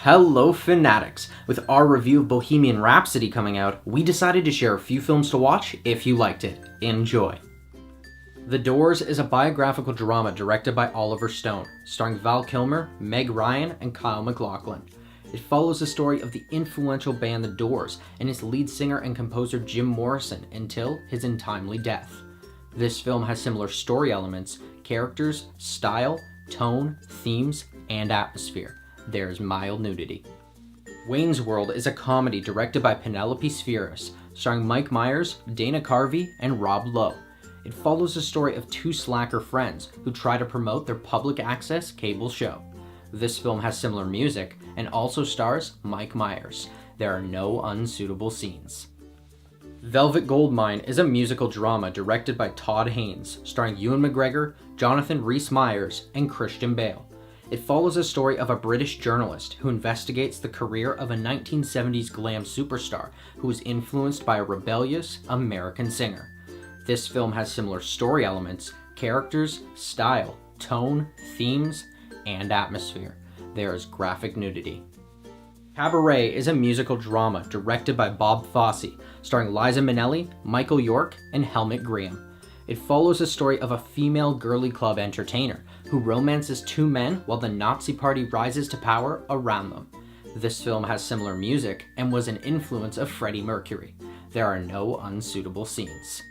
Hello Fanatics! With our review of Bohemian Rhapsody coming out, we decided to share a few films to watch if you liked it. Enjoy! The Doors is a biographical drama directed by Oliver Stone, starring Val Kilmer, Meg Ryan, and Kyle MacLachlan. It follows the story of the influential band The Doors and its lead singer and composer Jim Morrison until his untimely death. This film has similar story elements, characters, style, tone, themes, and atmosphere. There's mild nudity. Wayne's World is a comedy directed by Penelope Spheris, starring Mike Myers, Dana Carvey, and Rob Lowe. It follows the story of two slacker friends who try to promote their public access cable show. This film has similar music and also stars Mike Myers. There are no unsuitable scenes. Velvet Goldmine is a musical drama directed by Todd Haynes, starring Ewan McGregor, Jonathan Rhys-Meyers, and Christian Bale. It follows the story of a British journalist who investigates the career of a 1970s glam superstar who was influenced by a rebellious American singer. This film has similar story elements, characters, style, tone, themes, and atmosphere. There is graphic nudity. Cabaret is a musical drama directed by Bob Fosse, starring Liza Minnelli, Michael York, and Helmut Graham. It follows the story of a female girly club entertainer who romances two men while the Nazi Party rises to power around them. This film has similar music and was an influence of Freddie Mercury. There are no unsuitable scenes.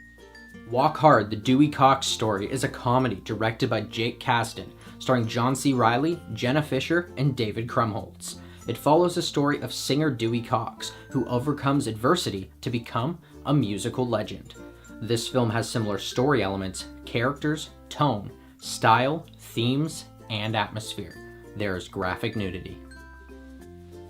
Walk Hard, the Dewey Cox story is a comedy directed by Jake Kasdan, starring John C. Reilly, Jenna Fischer, and David Krumholtz. It follows the story of singer Dewey Cox, who overcomes adversity to become a musical legend. This film has similar story elements, characters, tone, style, themes, and atmosphere. There is graphic nudity.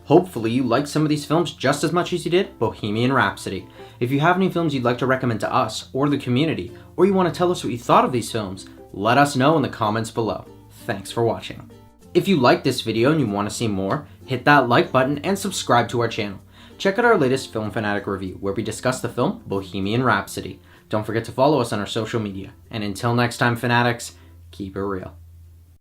Hopefully you liked some of these films just as much as you did Bohemian Rhapsody. If you have any films you'd like to recommend to us or the community, or you want to tell us what you thought of these films, let us know in the comments below. Thanks for watching. If you liked this video and you want to see more, hit that like button and subscribe to our channel. Check out our latest Film Fanatic review where we discuss the film Bohemian Rhapsody. Don't forget to follow us on our social media. And until next time, Fanatics, keep it real.